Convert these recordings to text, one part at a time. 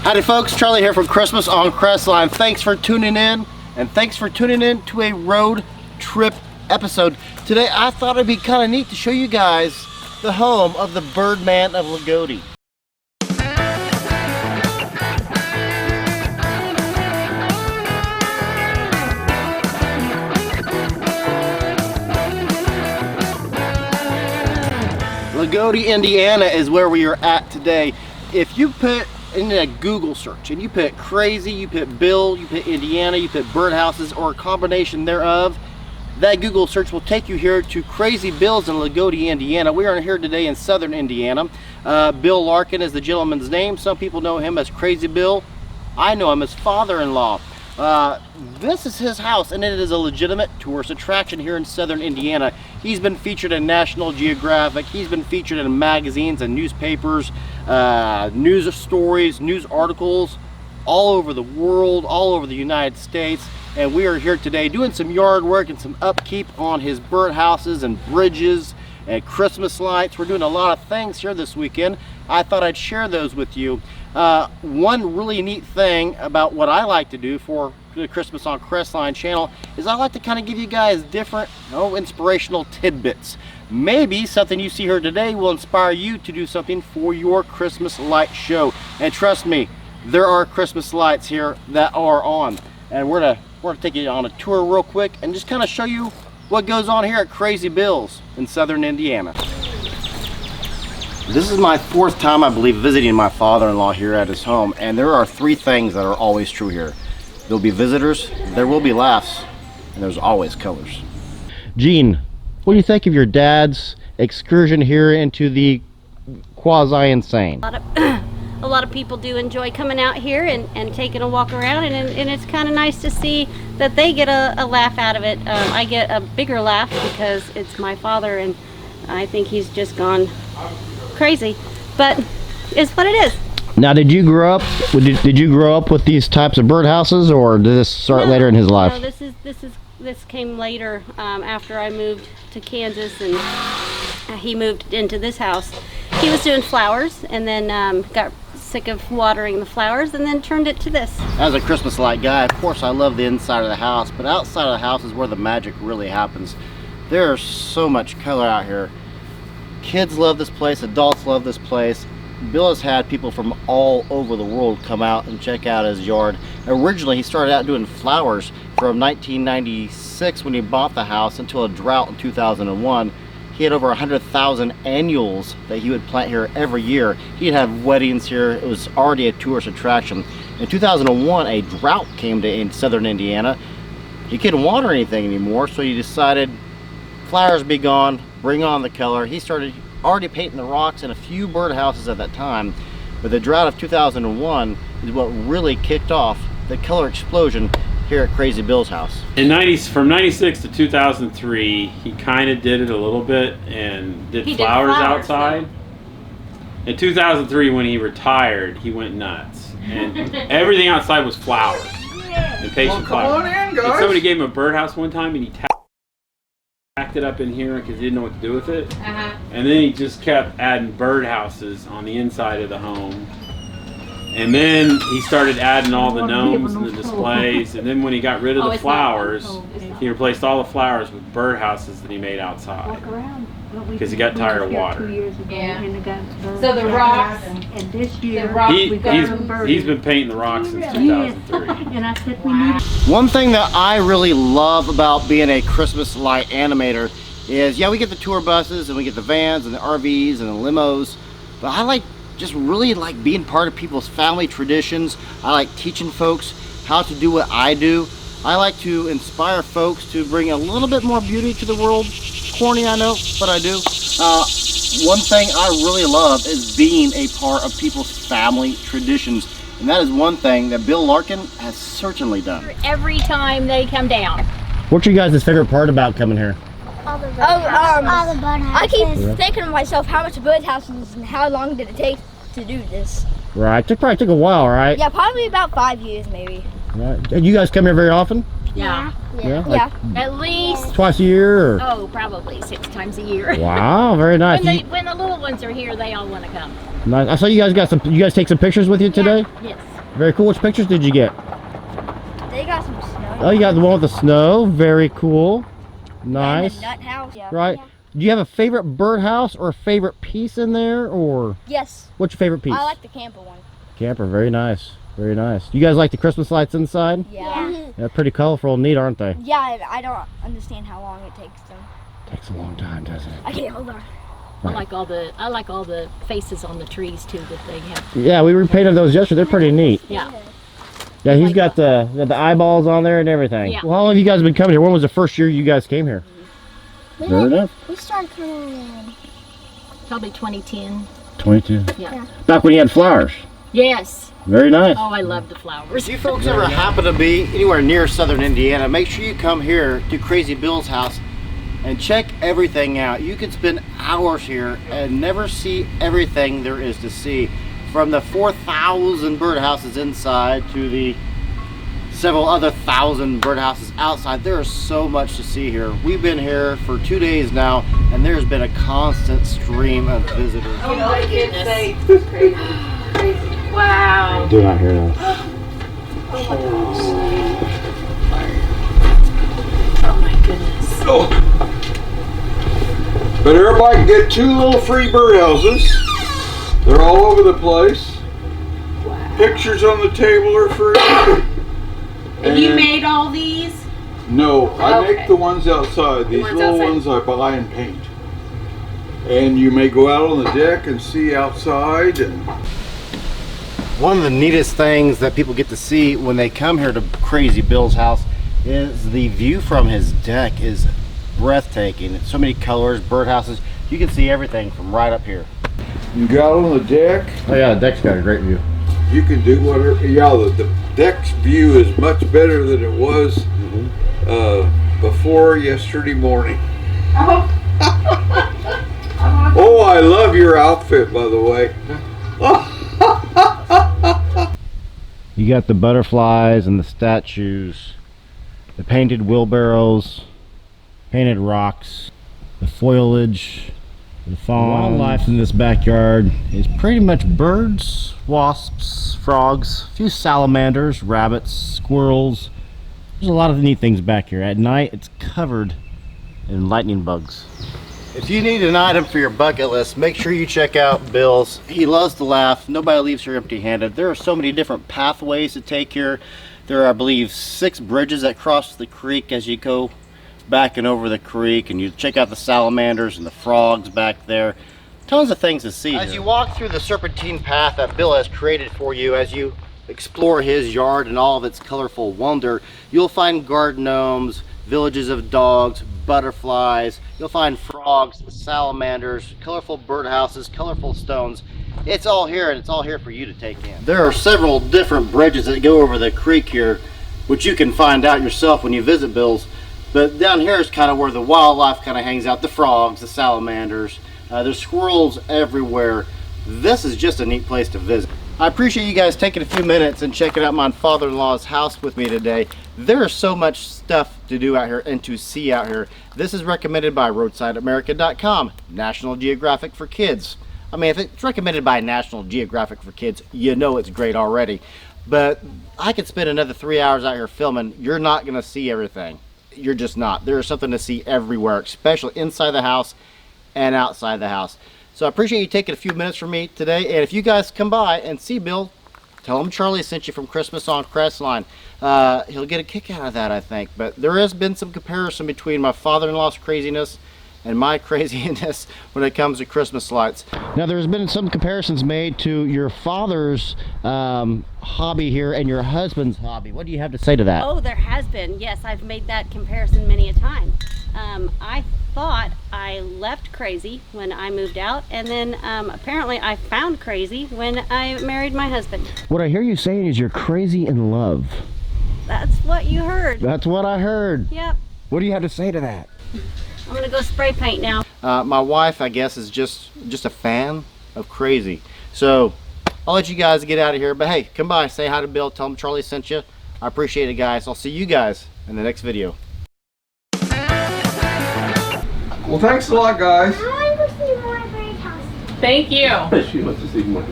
Howdy folks, Charlie here from Christmas on Crestline. Thanks for tuning in, and thanks for tuning in to a road trip episode. Today I thought it'd be kind of neat to show you guys the home of the Birdman of Loogootee. Loogootee, Indiana is where we are at today. If you put in a Google search and you put crazy, you put Bill, you put Indiana, you put birdhouses, or a combination thereof, that Google search will take you here to Crazy Bill's in Loogootee, Indiana. We are here today in southern Indiana. Bill Larkin is the gentleman's name. Some people know him as Crazy Bill. I know him as father-in-law. This is his house, and it is a legitimate tourist attraction here in southern Indiana. He's been featured in National Geographic. He's been featured in magazines and newspapers, news stories, news articles all over the world, all over the United States. And we are here today doing some yard work and some upkeep on his birdhouses and bridges and Christmas lights. We're doing a lot of things here this weekend. I thought I'd share those with you. One really neat thing about what I like to do for the Christmas on Crestline channel is I like to kind of give you guys different, inspirational tidbits. Maybe something you see here today will inspire you to do something for your Christmas light show. And trust me, there are Christmas lights here that are on. And we're gonna take you on a tour real quick and just kind of show you what goes on here at Crazy Bill's in southern Indiana. This is my fourth time, I believe, visiting my father-in-law here at his home, and there are three things that are always true here. There'll be visitors, there will be laughs, and there's always colors. Gene, what do you think of your dad's excursion here into the quasi-insane? A lot of people do enjoy coming out here and taking a walk around, and it's kind of nice to see that they get a laugh out of it. I get a bigger laugh because it's my father, and I think he's just gone crazy, but it's what it is. Now, did you grow up with these types of birdhouses, or did this start later in his life? No, this came later, after I moved to Kansas and he moved into this house. He was doing flowers and then got sick of watering the flowers and then turned it to this. As a Christmas light guy, of course I love the inside of the house, but outside of the house is where the magic really happens. There's so much color out here. Kids love this place, adults love this place. Bill has had people from all over the world come out and check out his yard. Originally, he started out doing flowers from 1996 when he bought the house until a drought in 2001. He had over 100,000 annuals that he would plant here every year. He'd have weddings here. It was already a tourist attraction. In 2001, a drought came to in southern Indiana. He couldn't water anything anymore, so he decided flowers be gone, bring on the color. He started already painting the rocks in a few birdhouses at that time, but the drought of 2001 is what really kicked off the color explosion here at Crazy Bill's house. From 96 to 2003, he kind of did it a little bit and did flowers outside. In 2003, when he retired, he went nuts, and everything outside was flowers, impatient flowers. And somebody gave him a birdhouse one time, and he packed it up in here because he didn't know what to do with it. And then he just kept adding birdhouses on the inside of the home. And then he started adding all the gnomes and the displays. And then when he got rid of the flowers, he replaced all the flowers with birdhouses that he made outside. Because he got tired of water. So the rocks, he's been painting the rocks since 2003. One thing that I really love about being a Christmas light animator is, yeah, we get the tour buses and we get the vans and the RVs and the limos, but I just really like being part of people's family traditions. I like teaching folks how to do what I do. I like to inspire folks to bring a little bit more beauty to the world. Corny, I know, but I do. One thing I really love is being a part of people's family traditions, and that is one thing that Bill Larkin has certainly done. every time they come down. What's your guys' favorite part about coming here? All the birdhouses. I keep thinking to myself, how much birdhouses and how long did it take to do this? Right, probably took a while, right? Yeah, probably about 5 years maybe. Right. And you guys come here very often? Yeah. Like At least. Twice a year? Or? Oh, probably 6 times a year. Wow, very nice. When the little ones are here, they all want to come. Nice. I saw you guys got some. You guys take some pictures with you today? Yes. Very cool. Which pictures did you get? They got some snow. Oh, you got the one with the snow. Very cool. Nice. And the nut house. Yeah. Right. Yeah. Do you have a favorite birdhouse or a favorite piece in there, or Yes. what's your favorite piece? I like the camper one. Camper. Very nice. Very nice. You guys like the Christmas lights inside? Yeah. They're pretty colorful and neat, aren't they? Yeah, I don't understand how long it takes them. Takes a long time, doesn't it? Okay, hold on. I like all the faces on the trees too that they have. Yeah, we repainted those yesterday. They're pretty neat. Yeah. Yeah, he's got the eyeballs on there and everything. Yeah. Well, how long have you guys been coming here? When was the first year you guys came here? Fair enough. We started coming in. Probably 2010. 22. Yeah. Back when you had flowers. Yes. Very nice. Oh, I love the flowers. If you folks ever happen to be anywhere near southern Indiana, make sure you come here to Crazy Bill's house and check everything out. You could spend hours here and never see everything there is to see. From the 4,000 birdhouses inside to the several other thousand birdhouses outside, there is so much to see here. We've been here for 2 days now, and there's been a constant stream of visitors. Oh my goodness. Crazy. Wow. Do not hear that. Oh my goodness. Oh. But everybody can get 2 little free birdhouses. They're all over the place. Wow. Pictures on the table are free. And you made all these? No, I Okay. make the ones outside. These ones little outside. ones I buy and paint. And you may go out on the deck and see outside. And One of the neatest things that people get to see when they come here to Crazy Bill's house is the view from his deck is breathtaking. So many colors, birdhouses. You can see everything from right up here. you go out on the deck. Oh yeah, the deck's got a great view. You can do whatever. Yeah, the deck's view is much better than it was before yesterday morning. Oh, I love your outfit, by the way. You got the butterflies and the statues, the painted wheelbarrows, painted rocks, the foliage, the fawn. Wildlife in this backyard is pretty much birds, wasps, frogs, a few salamanders, rabbits, squirrels. There's a lot of neat things back here. At night, it's covered in lightning bugs. If you need an item for your bucket list, make sure you check out Bill's. He loves to laugh. Nobody leaves here empty-handed. There are so many different pathways to take here. There are, I believe, 6 bridges that cross the creek as you go back and over the creek, and you check out the salamanders and the frogs back there. Tons of things to see. As you walk through the serpentine path that Bill has created for you, as you explore his yard and all of its colorful wonder, you'll find garden gnomes, villages of dogs, butterflies. You'll find frogs, salamanders, colorful birdhouses, colorful stones. It's all here, and it's all here for you to take in. There are several different bridges that go over the creek here, which you can find out yourself when you visit Bill's. But down here is kind of where the wildlife kind of hangs out. The frogs, the salamanders. There's squirrels everywhere. This is just a neat place to visit. I appreciate you guys taking a few minutes and checking out my father-in-law's house with me today. There is so much stuff to do out here and to see out here. This is recommended by RoadsideAmerica.com, National Geographic for Kids. I mean, if it's recommended by National Geographic for Kids, you know it's great already. But I could spend another 3 hours out here filming. You're not going to see everything. You're just not. There is something to see everywhere, especially inside the house and outside the house. So I appreciate you taking a few minutes from me today. And if you guys come by and see Bill, tell him Charlie sent you from Christmas on Crestline. He'll get a kick out of that, I think. But there has been some comparison between my father-in-law's craziness and my craziness when it comes to Christmas lights. Now, there's been some comparisons made to your father's hobby here and your husband's hobby. What do you have to say to that? Oh, there has been. Yes, I've made that comparison many a time. I thought I left crazy when I moved out, and then apparently I found crazy when I married my husband. What I hear you saying is you're crazy in love. That's what you heard. That's what I heard. Yep. What do you have to say to that? I'm gonna go spray paint now. My wife, I guess, is just a fan of crazy. So I'll let you guys get out of here. But hey, come by, say hi to Bill, tell him Charlie sent you. I appreciate it, guys. I'll see you guys in the next video. Well, thanks a lot, guys. I want to see more birdhouses. Thank you. She wants to see more.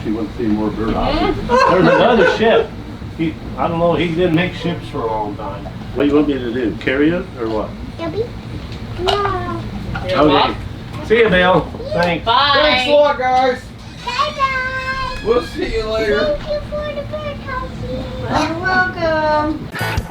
She wants to see more birdhouses. There's another ship. I don't know. He didn't make ships for a long time. What do you want me to do? Carry it or what? Debbie? No. Okay. See you, Bill. Thanks. Bye. Thanks a lot, guys. Bye-bye. We'll see you later. Thank you for the birdhouses. You're welcome.